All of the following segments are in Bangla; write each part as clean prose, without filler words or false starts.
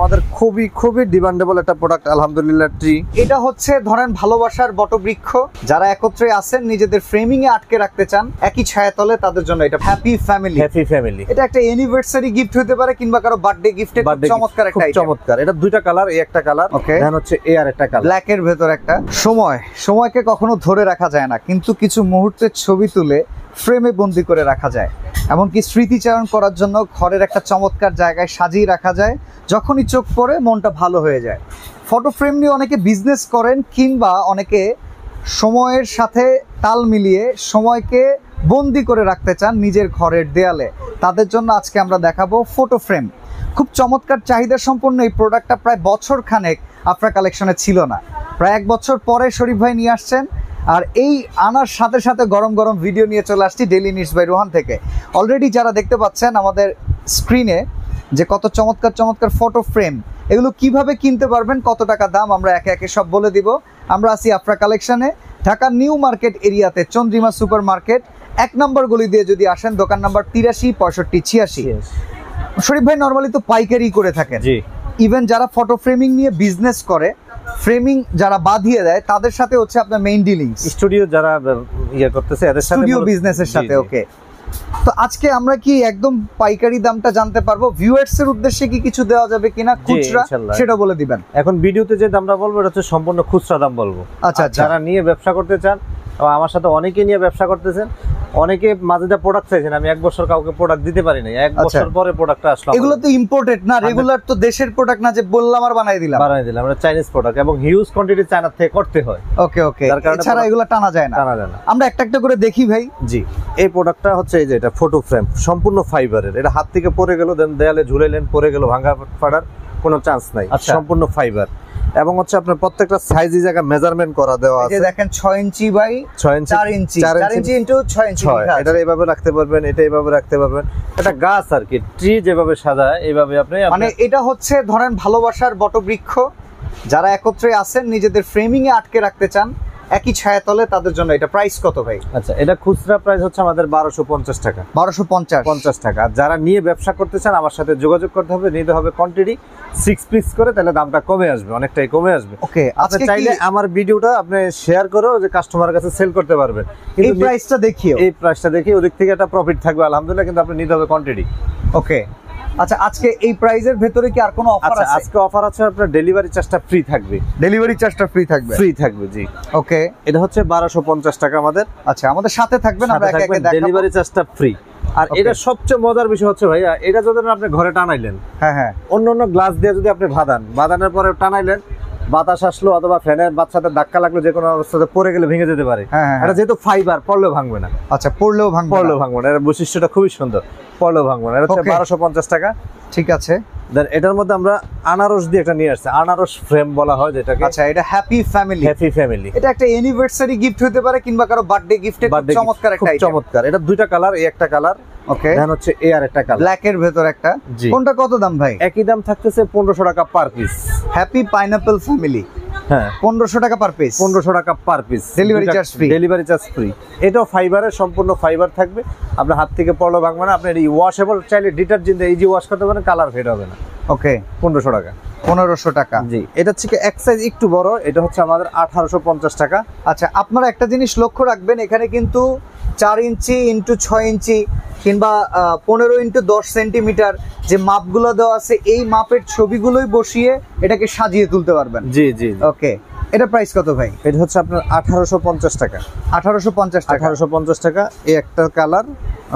আমাদের খুবই খুবই ডিমান্ডেবল একটা প্রোডাক্ট আলহামদুলিল্লাহ ট্রি। এটা হচ্ছে ধরেন ভালোবাসার বটবৃক্ষ, যারা একত্রে আছেন নিজেদের ফ্রেমিং এ আটকে রাখতে চান একই ছায়াতলে, তাদের জন্য এটা হ্যাপি ফ্যামিলি। হ্যাপি ফ্যামিলি এটা একটা অ্যানিভার্সারি গিফট হতে পারে কিংবা কারো বার্থডে গিফটে চমৎকার একটা আইটেম। চমৎকার, এটা দুইটা কালার, এই একটা কালার, ওকে, দেন হচ্ছে এই আর একটা কালার, ব্ল্যাক এর ভেতর একটা। সময়কে কখনো ধরে রাখা যায় না, কিন্তু কিছু মুহূর্তের ছবি তুলে ফ্রেমে বন্দি করে রাখা যায়। এমনকি স্মৃতিচারণ করার জন্য ঘরের একটা চমৎকার জায়গায় সাজিয়ে রাখা যায়, যখনই চোখ পড়ে মনটা ভালো হয়ে যায়। ফটো ফ্রেম নিয়ে অনেকে বিজনেস করেন কিংবা অনেকে সময়ের সাথে তাল মিলিয়ে সময়কে বন্দি করে রাখতে চান নিজের ঘরের দেয়ালে, তাদের জন্য আজকে আমরা দেখাবো ফটো ফ্রেম। খুব চমৎকার চাহিদা সম্পন্ন এই প্রোডাক্টটা প্রায় বছর খানেক আপনার কালেকশনে ছিল না, প্রায় 1 বছর পরে শরীফ ভাই নিয়ে আসছেন। আর এই আনার সাথে সাথে গরম গরম ভিডিও নিয়ে চলে আসছি ডেইলি নিডস বাই রোহান থেকে। অলরেডি যারা দেখতে পাচ্ছেন আমাদের স্ক্রিনে যে কত চমৎকার চমৎকার ফটো ফ্রেম, এগুলো কিভাবে কিনতে পারবেন, কত টাকা দাম, আমরা একে একে সব বলে দিব। আমরা আছি আফরা কালেকশনে, ঢাকা নিউ মার্কেট এরিয়াতে, চন্দ্রিমা সুপার মার্কেট 1 নম্বর গলি দিয়ে যদি আসেন, দোকান নাম্বার 83 65 86। শরীফ ভাই নরমালি তো পাইকারি করে থাকেন, ইভেন যারা ফটো ফ্রেমিং নিয়ে বিজনেস করে, ফ্রেমিং যারা বাঁধিয়ে দেয়, তাদের সাথে হচ্ছে আপনার মেইন ডিলিংস, স্টুডিও যারা করতেছে এদের সাথে, স্টুডিও বিজনেসের সাথে। ওকে, তো আজকে আমরা কি একদম পাইকারি দামটা জানতে পারবো? ভিউয়ার্স এর উদ্দেশ্যে কি কিছু দেওয়া যাবে কিনা খুচরা, সেটা বলে দিবেন। এখন ভিডিওতে যে দামটা বলবো এটা হচ্ছে সম্পূর্ণ খুচরা দাম বলবো। আচ্ছা, যারা নিয়ে ব্যবসা করতে চান, আমার সাথে অনেকে নিয়ে ব্যবসা করতেছেন, অনেকে মাঝে যা প্রোডাক্ট চাইছেন, আমি 1 বছর কাউকে প্রোডাক্ট দিতে পারি না, 1 বছর পরে প্রোডাক্টটা আসলো। এগুলো তো ইম্পোর্টেড না, রেগুলার তো দেশের প্রোডাক্ট না যে বললাম আর বানাই দিলাম। আমরা চাইনিজ প্রোডাক্ট এবং হিউজ কোয়ান্টিটি চায়না থেকে করতে হয়। ওকে ওকে, এছাড়া এগুলো টানা যায় না। আমরা একটা একটা করে দেখি ভাই। জি, এই প্রোডাক্টটা হচ্ছে এই যে এটা ফটো ফ্রেম, সম্পূর্ণ ফাইবারের। এটা হাত থেকে পড়ে গেল, দেন দেয়ালে ঝুলাইলেন, পড়ে গেল, ভাঙা ফাটার কোনো চান্স নাই, সম্পূর্ণ ফাইবার। এবং হচ্ছে আপনার প্রত্যেকটা সাইজ এই জায়গা মেজারমেন্ট করা দেওয়া আছে। দেখেন 6 ইঞ্চি বাই 6 ইঞ্চি, 4 ইঞ্চি 6 ইঞ্চি। এটা এইভাবে রাখতে পারবেন, এটা এইভাবে রাখতে পারবেন। এটা গাছ আর কি, ট্রি যেভাবে সাজায় এইভাবে আপনি, মানে এটা হচ্ছে ধরেন ভালোবাসার বটবৃক্ষ, যারা একত্রে আছেন নিজেদের ফ্রেমিং এ আটকে রাখতে চান একই ছায়াতলে, তাদের জন্য এটা প্রাইস কত ভাই? আচ্ছা, এটা খুচরা প্রাইস হচ্ছে আমাদের 1250 টাকা। 1250 টাকা। যারা নিয়ে ব্যবসা করতে চান আমার সাথে যোগাযোগ করতে হবে, নিতে হবে কোয়ান্টিটি 6 পিস করে, তাহলে দামটা কমে আসবে, অনেকটাই কমে আসবে। ওকে, আজকে চাইলে আমার ভিডিওটা আপনি শেয়ার করেও যে কাস্টমারের কাছে সেল করতে পারবেন। এই প্রাইসটা দেখিও, এই প্রাইসটা দেখি ওদিক থেকে একটা প্রফিট থাকবে আলহামদুলিল্লাহ, কিন্তু আপনি নিতে হবে কোয়ান্টিটি। ওকে, আচ্ছা, আজকে এই প্রাইজের ভেতরে কি আর কোনো অফার আছে? আজকে অফার আছে, আপনার ডেলিভারি চার্জটা ফ্রি থাকবে। ডেলিভারি চার্জটা ফ্রি থাকবে? ফ্রি থাকবে, জি। ওকে, এটা হচ্ছে 1250 টাকা আমাদের। আচ্ছা, আমাদের সাথে থাকবেন, আমরা একে একে দেখাবো। ডেলিভারি চার্জটা ফ্রি। আর এটা সবচেয়ে মজার বিষয় হচ্ছে ভাইয়া, এটা যদি আপনি ঘরে টানাইলেন, হ্যাঁ, অন্য গ্লাস দিয়ে যদি আপনি বাঁধানোর পরে টানাইলেন, বাতাস আসলো অথবা ফ্যানের বাচ্চাদের ধাক্কা লাগলো, যে কোনো অবস্থাতে পড়ে গেলে ভেঙে যেতে পারে। এটা যেহেতু ফাইবার, পড়লেও ভাঙবে না। আচ্ছা, পড়লেও ভাঙবে না। এর বৈশিষ্ট্যটা খুবই সুন্দর, পড়লেও ভাঙবে না। এটা হচ্ছে 1250 টাকা। ঠিক আছে, দেন এটার মধ্যে আমরা আনারস দিয়ে একটা নিয়ে আসছি, আনারস ফ্রেম বলা হয় যেটাকে। আচ্ছা, এটা হ্যাপি ফ্যামিলি। হ্যাপি ফ্যামিলি, এটা একটা অ্যানিভার্সারি গিফট হতে পারে কিংবা কারো বার্থডে গিফটে চমৎকার একটা আইটেম। চমৎকার, এটা দুইটা কালার, এই একটা কালার, ওকে, দেন হচ্ছে এই আর একটা কালার, ব্ল্যাক এর ভেতর একটা। কোনটা কত দাম ভাই? একই দাম থাকতেছে 1500 টাকা per piece. Happy pineapple family, হ্যাঁ, 1500 টাকা পার পিস। 1500 টাকা per piece, delivery charge free. Delivery charge free. এটাও ফাইবারের, সম্পূর্ণ ফাইবার থাকবে, আপনার হাত থেকে পড়লেও ভাঙবে না। আপনি এই ওয়াশেবল, চাইলে ডিটারজেন্ট দিয়ে ইজি ওয়াশ করতে পারেন, কালার ফেড হবে না। ওকে, 1500 টাকা। 1500 টাকা, জি। এটা হচ্ছে এক সাইজ একটু বড়, এটা হচ্ছে আমাদের 1850 টাকা। আচ্ছা, আপনারা একটা জিনিস লক্ষ্য রাখবেন, এখানে কিন্তু 4 ইঞ্চি ইন্টু 6 ইঞ্চি কিংবা 15 ইন্টু 10 সেন্টিমিটার যে মাপগুলো দেওয়া আছে, এই মাপের ছবিগুলোই বসিয়ে এটাকে সাজিয়ে তুলতে পারবেন। জি জি। ওকে, এটা প্রাইস কত ভাই? এটা হচ্ছে আপনার 1850 টাকা। 1850 টাকা। 1850 টাকা। এই একটা কালার,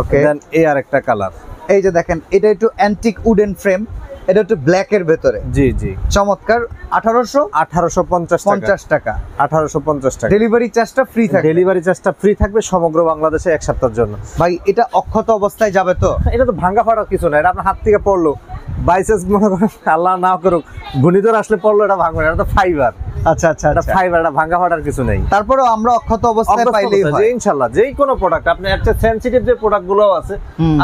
ওকে, দেন এই আর একটা কালার। এই যে দেখেন, এটা একটু অ্যান্টিক উডেন ফ্রেম, এটা একটু ব্ল্যাক এর ভেতরে। জি জি, চমৎকার। 1850 টাকা। 1850 টাকা। ডেলিভারি চার্জটা ফ্রি থাকবে? ডেলিভারি চার্জটা ফ্রি থাকবে সমগ্র বাংলাদেশে 1 সপ্তাহের জন্য। ভাই, এটা অক্ষত অবস্থায় যাবে তো? এটা তো ভাঙা ফাটার কিছু না, এটা আপনার হাত থেকে পড়লো, বাইসেস মনে করেন, আল্লাহ না করুক, ঘূর্ণিঝড় আসলে পড়লো, এটা ভাঙবে না, এটা তো ফাইবার। আচ্ছা আচ্ছা, এটা ফাইবার, এটা ভাঙা ফাটার কিছু নেই। তারপরেও আমরা অক্ষত অবস্থায় পাইলেই হয় ইনশাআল্লাহ। যেই কোনো প্রোডাক্ট, আপনি একটা সেনসিটিভ যে প্রোডাক্ট গুলো আছে,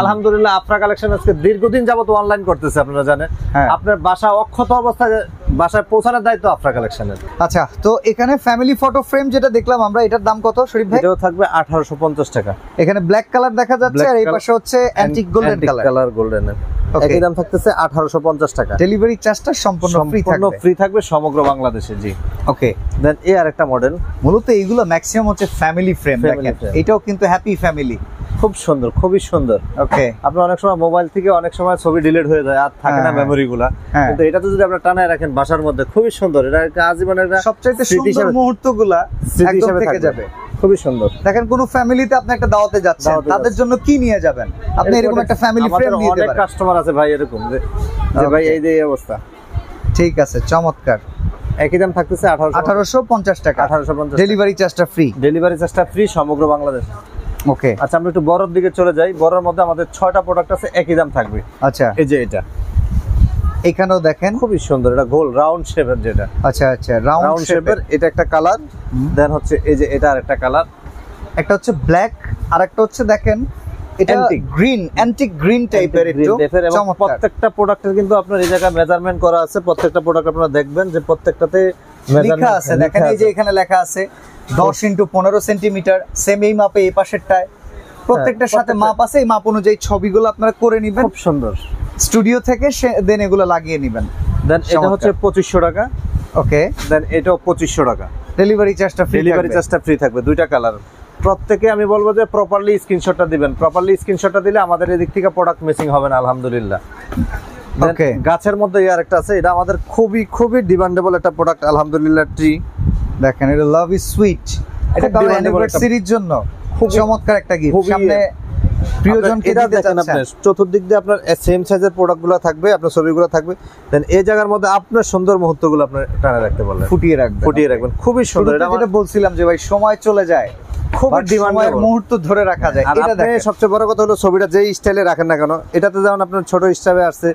আলহামদুলিল্লাহ আফরা কালেকশন আজকে দীর্ঘদিন যাবত অনলাইন করতেছে, আপনারা জানেন। আপনার বাসা অক্ষত অবস্থায় বাসায় পৌঁছানোর দায়িত্ব আফরা কালেকশনের। আচ্ছা, তো এখানে ফ্যামিলি ফটো ফ্রেম যেটা দেখলাম আমরা, এটার দাম কত শরীফ ভাই? এটাও থাকবে 1850 টাকা। এখানে ব্ল্যাক কালার দেখা যাচ্ছে, আর এই পাশে হচ্ছে অ্যান্টিক গোল্ডেন কালার। গোল্ডেন একই দাম থাকতেছে 1850 টাকা। ডেলিভারি চার্জটা সম্পূর্ণ ফ্রি থাকবে সমগ্র বাংলাদেশে। জি ওকে। দেন এই আরেকটা মডেল, মূলত এইগুলো ম্যাক্সিমাম হচ্ছে ফ্যামিলি ফ্রেম, দেখেন এটাও কিন্তু হ্যাপি ফ্যামিলি, খুব সুন্দর, খুবই সুন্দর। ওকে। আপনি অনেক সময় মোবাইল থেকে অনেক সময় ছবি ডিলিট হয়ে যায়, আর থাকে না মেমোরি গুলা, কিন্তু এটা তো যদি আপনি টানায় রাখেন বাসার মধ্যে, খুবই সুন্দর। এটা আজীবনের সবচেয়ে সুন্দর মুহূর্তগুলা একদম থেকে যাবে, খুবই সুন্দর। দেখেন কোন ফ্যামিলিতে আপনি একটা দাওয়াতে যাচ্ছেন, তাদের জন্য কি নিয়ে যাবেন আপনি, এরকম একটা ফ্যামিলি ফ্রেম নিয়ে দিতে পারেন। অনেক কাস্টমার আছে ভাই এরকম যে ভাই এই যে অবস্থা। ঠিক আছে, চমৎকার। একই দাম থাকতেছে 1850 টাকা। 1850। ডেলিভারি চার্জটা ফ্রি। ডেলিভারি চার্জটা ফ্রি সমগ্র বাংলাদেশ। ওকে। আচ্ছা আমরা একটু বড়র দিকে চলে যাই। বড়র মধ্যে আমাদের 6টা প্রোডাক্ট আছে, একই দাম থাকবে। আচ্ছা, এই যে এটা এখানেও দেখেন খুবই সুন্দর, এটা গোল রাউন্ড শেপের যেটা। আচ্ছা আচ্ছা, রাউন্ড শেপের, এটা একটা কালার। দেন হচ্ছে এই যে এটা আরেকটা কালার, একটা হচ্ছে ব্ল্যাক আর একটা হচ্ছে দেখেন এটা গ্রিন, অ্যান্টিক গ্রিন টাইপের একটু চমৎকার। প্রত্যেকটা প্রোডাক্টের কিন্তু আপনার এই জায়গায় মেজারমেন্ট করা আছে। প্রত্যেকটা প্রোডাক্ট আপনারা দেখবেন যে প্রত্যেকটাতে লেখা আছে, দেখেন এই যে এখানে লেখা আছে 10 × 15 সেন্টিমিটার, সেম এই মাপে এই পাশেরটায় প্রত্যেকটার সাথে মাপ আছে। এই মাপ অনুযায়ী ছবিগুলো আপনারা করে নেবেন, খুব সুন্দর স্টুডিও থেকে, দেন এগুলো লাগিয়ে নেবেন। দেন এটা হচ্ছে 2500 টাকা। ওকে। দেন এটাও 2500 টাকা। ডেলিভারি চার্জটা ফ্রি, ডেলিভারি চার্জটা ফ্রি থাকবে। দুইটা কালার। প্রত্যেকে আমি বলবো যে প্রপারলি স্ক্রিনশটটা দিবেন। প্রপারলি স্ক্রিনশটটা দিলে আমাদের এদিক থেকে প্রোডাক্ট মিসিং হবে না আলহামদুলিল্লাহ। ওকে। গাছের মধ্যে আর একটা আছে, এটা আমাদের খুবই খুবই ডিমান্ডেবল একটা প্রোডাক্ট আলহামদুলিল্লাহ। ট্রি দেখেন, এটা লাভ ইজ সুইট, এটা কারণ অ্যানিভার্সারির জন্য খুব চমৎকার একটা গিফট। সামনে প্রিয়জনকে দিতে চাচ্ছেন, চতুর্দিক দিয়ে আপনার সেম সাইজের প্রোডাক্টগুলো থাকবে, আপনার ছবিগুলো থাকবে। দেন এই জায়গার মধ্যে আপনার সুন্দর মুহূর্তগুলো আপনি টানা রাখতে পারবেন, ফুটিয়ে রাখবেন। খুবই সুন্দর। এটা যেটা বলছিলাম যে ভাই সময় চলে যায়, খুব ডিমান্ডের মুহূর্ত ধরে রাখা যায়। এটা দেখেন সবচেয়ে বড় কথা হলো ছবিটা যেই স্টাইলে রাখেন না কেন, এটাতে যেমন আপনার ছোট স্টাইলে আসছে,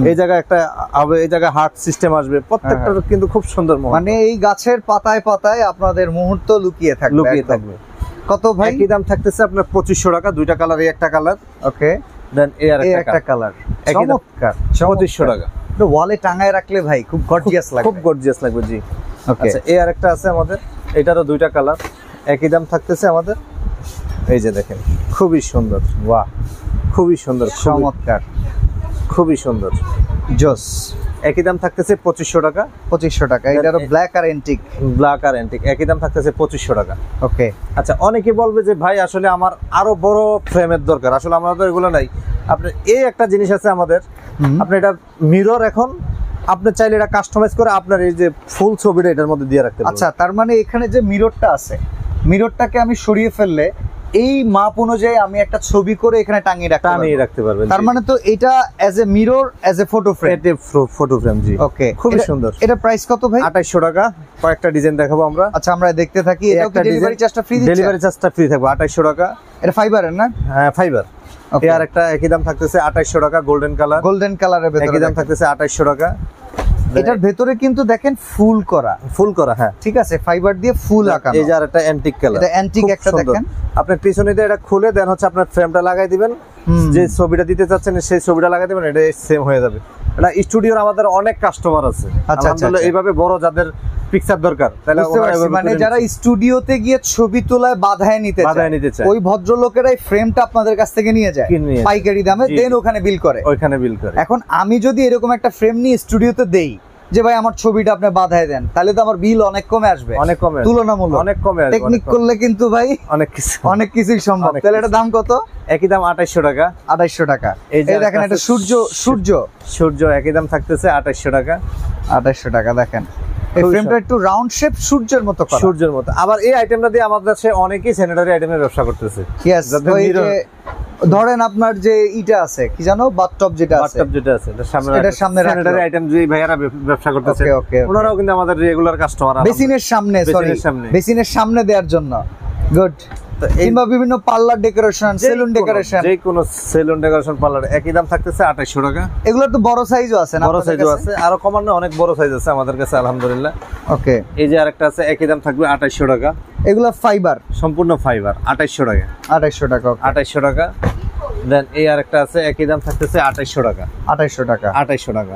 এই জায়গায় একটা হবে, এই জায়গায় হার্ট সিস্টেম আসবে, প্রত্যেকটা কিন্তু খুব সুন্দর। মানে এই গাছের পাতায় পাতায় আপনাদের মুহূর্ত লুকিয়ে থাকবে। কত ভাই? একই দাম থাকতেছে আপনার 2500 টাকা। দুইটা কালার, এই একটা কালার। ওকে। দেন এই আরেকটা কালার, চমৎকার, 2500 টাকা। এটা ওয়ালে টাঙায় রাখলে ভাই খুব গর্জিয়াস লাগবে, খুব গর্জিয়াস লাগবে। জি। ওকে। আচ্ছা এই আরেকটা আছে আমাদের, এটারও দুইটা কালার, একই দাম থাকতেছে আমাদের। এই যে দেখেন খুবই সুন্দর, বাহ খুবই সুন্দর, চমৎকার, খুবই সুন্দর, জোস। একই দাম থাকতেছে 2500 টাকা। 2500 টাকা। এটারও ব্ল্যাক আর অ্যান্টিক, একই দাম থাকতেছে 2500 টাকা। ওকে। আচ্ছা অনেকে বলবে যে ভাই আসলে আমার আরো বড় ফ্রেমের দরকার, আসলে আমাদের তো এগুলো নাই। আপনার এই একটা জিনিস আছে আমাদের, আপনি এটা মিরর, এখন আপনি চাইলে এটা কাস্টমাইজ করে আপনার এই যে ফুল ছবিটা এটার মধ্যে দিয়ে রাখতে পারবেন। আচ্ছা তার মানে এখানে যে মিররটা আছে, মিররটাকে আমি সরিয়ে ফেললে এই মাপ অনুযায়ী আমি একটা ছবি করে এখানে টাঙিয়ে রাখতে পারবেন। তার মানে তো এটা as a mirror, as a photo frame. এটা ফটো ফ্রেম। জি। ওকে, খুবই সুন্দর। এটা প্রাইস কত ভাই? 2800 টাকা। কয়েকটা ডিজাইন দেখাবো আমরা। আচ্ছা আমরা দেখতে থাকি। এটাও কি ডেলিভারি চার্জটা ফ্রি দিচ্ছে? ডেলিভারি চার্জটা ফ্রি থাকবে 2800 টাকা। এটা ফাইবারের না? হ্যাঁ ফাইবার। আর একটা একই দাম থাকতেছে 2800 টাকা। গোল্ডেন কালারের ভেতরে একই দাম থাকতেছে 2800 টাকা। এটার ভেতরে কিন্তু দেখেন ফুল করা, হ্যাঁ ঠিক আছে, ফাইবার দিয়ে ফুল আঁকানো। এই যে আর একটা অ্যান্টিক কালার, এটা অ্যান্টিক একটা দেখেন। আপনি পিছনে দিয়ে এটা খুলে দেন হচ্ছে আপনার ফ্রেমটা লাগাই দিবেন, যে ছবিটা দিতে চাচ্ছেন সেই ছবিটা লাগাই দিবেন, এটা সেম হয়ে যাবে। এটা স্টুডিওর আমাদের অনেক কাস্টমার আছে আলহামদুলিল্লাহ, এইভাবে বড় যাদের পিকচার দরকার, তাহলে মানে যারা স্টুডিওতে গিয়ে ছবি তোলায় বাধায় নিতে চায়, ওই ভদ্রলোকেরাই ফ্রেমটা আপনাদের কাছ থেকে নিয়ে যায় পাইকারি দামে, দেন ওখানে বিল করে। এখন আমি যদি এরকম একটা ফ্রেম নিয়ে স্টুডিওতে দেই যে ভাই আমার ছবিটা আপনি বাধায় দেন, তাহলে তো আমার বিল অনেক কমে আসবে, তুলনামূলক অনেক কমে আসবে। টেকনিক করলে কিন্তু ভাই অনেক কিছুই সম্ভব। তাহলে এটা দাম কত? একই দাম 2800 টাকা। 2800 টাকা। এই দেখেন এটা সূর্য একই দাম থাকতেছে 2800 টাকা। 2800 টাকা। দেখেন এই ফ্রেমটা একটু রাউন্ড শেপ, সূর্যের মতো করা, সূর্যের মতো। আবার এই আইটেমটা দিয়ে আমাদের কাছে অনেকেই স্যানিটারি আইটেমের ব্যবসা করতেছে। ধরেন আপনার যে ইটা আছে কি জানো, বাথটব যেটা আছে, এটার সামনে স্যানিটারি আইটেম যে ভাইয়ারা ব্যবসা করতেছে, ওনারাও কিন্তু আমাদের রেগুলার কাস্টমার। বেসিনের সামনে দেওয়ার জন্য গুড। কিংবা বিভিন্ন পার্লার ডেকোরেশন, সেলুন ডেকোরেশন, যে কোনো সেলুন ডেকোরেশন পার্লার একই দাম থাকতেছে 2800 টাকা। এগুলোর তো বড় সাইজও আছে না? বড় সাইজও আছে, আরো কমানো অনেক বড় সাইজ আছে আমাদের কাছে আলহামদুলিল্লাহ। ওকে। এই যে আরেকটা আছে একই দাম থাকবে 2800 টাকা। এগুলো ফাইবার, সম্পূর্ণ ফাইবার, 2800 টাকা। 2800 টাকা। 2800 টাকা। দেন এই আরেকটা আছে একই দাম থাকতেছে 2800 টাকা। 2800 টাকা। 2800 টাকা।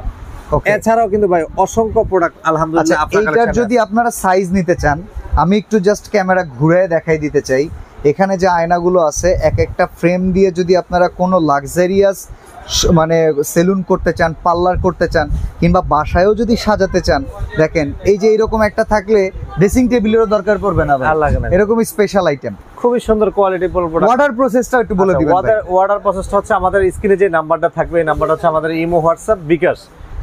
এছাড়াও কিন্তু ভাই অসংখ্য প্রোডাক্ট আলহামদুলিল্লাহ। এইটার যদি আপনারা সাইজ নিতে চান, আমি একটু জাস্ট ক্যামেরা ঘুরে দেখাই দিতে চাই। এখানে যে আয়নাগুলো আছে, এক একটা ফ্রেম দিয়ে যদি আপনারা কোনো লাক্সারিয়াস মানে সেলুন করতে চান, পার্লার করতে চান, কিংবা বাসায়ও যদি সাজাতে চান, দেখেন এই যে এরকম একটা থাকলে ড্রেসিং টেবিলেরও দরকার পড়বে না ভাই, এরকম স্পেশাল আইটেম, খুবই সুন্দর কোয়ালিটি প্রোডাক্ট। অর্ডার প্রসেসটা একটু বলে দিবেন ভাই। অর্ডার প্রসেসটা হচ্ছে আমাদের স্ক্রিনে যে নাম্বারটা থাকবে, এই নাম্বারটা হচ্ছে আমাদের ইমো, হোয়াটসঅ্যাপ, বিকাশ।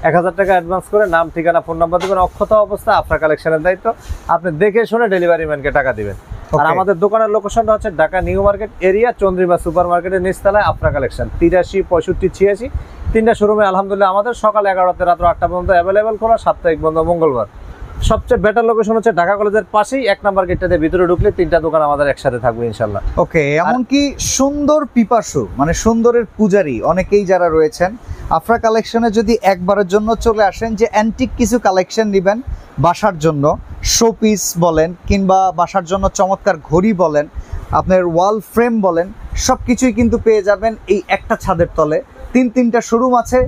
1000 টাকা অ্যাডভান্স করে নাম, ঠিকানা, ফোন নাম্বার দিবেন। অক্ষত অবস্থা আপনার কালেকশনের দায়িত্ব, আপনি দেখে শুনে ডেলিভারি ম্যানকে টাকা দিবেন। আর আমাদের দোকানের লোকেশনটা হচ্ছে Dhaka new market area, Chandrima super মার্কেটের নিচতলায় আফরা কালেকশন। 83, 65, 86 তিনটা শোরুমে আলহামদুলিল্লাহ আমাদের সকাল 11টা রাত 8টা পর্যন্ত অ্যাভেলেবেল খোলা, সাপ্তাহিক বন্ধ মঙ্গলবার। সবচেয়ে বেটার লোকেশন হচ্ছে ঢাকা কলেজের পাশেই 1 নাম্বার গেটটাতে ভিতরে ঢুকলে 3টা দোকান আমাদের একসাথে থাকবে ইনশাআল্লাহ। ওকে, এমনকি সুন্দর পিপাসু মানে সুন্দরের পূজারী অনেকেই যারা রয়েছেন, আফরা কালেকশনে যদি একবারের জন্য চলে আসেন যে অ্যান্টিক কিছু কালেকশন নেবেন বাসার জন্য, শোপিস বলেন কিংবা বাসার জন্য চমৎকার ঘড়ি বলেন, আপনার ওয়াল ফ্রেম বলেন, সব কিছুই কিন্তু পেয়ে যাবেন এই একটা ছাদের তলে। 3টা শোরুম আছে,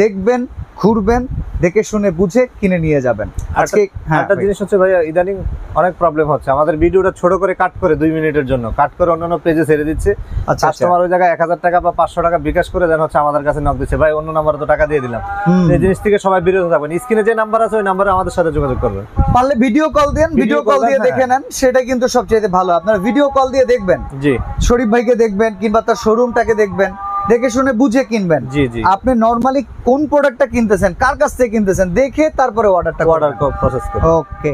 দেখবেন, ঘুরবেন, দেখে শুনে বুঝে কিনে নিয়ে যাবেন। আজকে একটা জিনিস হচ্ছে ভাইয়া, ইদানিং অনেক প্রবলেম হচ্ছে, আমাদের ভিডিওটা ছোট করে কাট করে 2 মিনিটের জন্য কাট করে অন্যান্য পেজে ছেড়ে দিচ্ছে। কাস্টমার ওই জায়গায় 1000 টাকা বা 500 টাকা বিকাশ করে দেন হচ্ছে আমাদের কাছে নক দিচ্ছে, ভাই অন্য নাম্বারে তো টাকা দিয়ে দিলাম। এই জিনিস থেকে সবাই বিরত থাকবেন। স্ক্রিনে যে নাম্বার আছে ওই নাম্বারে আমাদের সাথে যোগাযোগ করবেন। পারলে ভিডিও কল দেন, ভিডিও কল দিয়ে দেখে নেন, সেটা কিন্তু সবচেয়ে ভালো। আপনারা ভিডিও কল দিয়ে দেখবেন, জি শরীফ ভাইকে দেখবেন কিংবা তার শোরুমটাকে দেখবেন, দেখে শুনে বুঝে কিনবেন। জি জি, আপনি নরমালি কোন প্রোডাক্টটা কিনতেছেন, কার কাছ থেকে কিনতেছেন, দেখে তারপরে অর্ডার প্রসেস করুন। ওকে।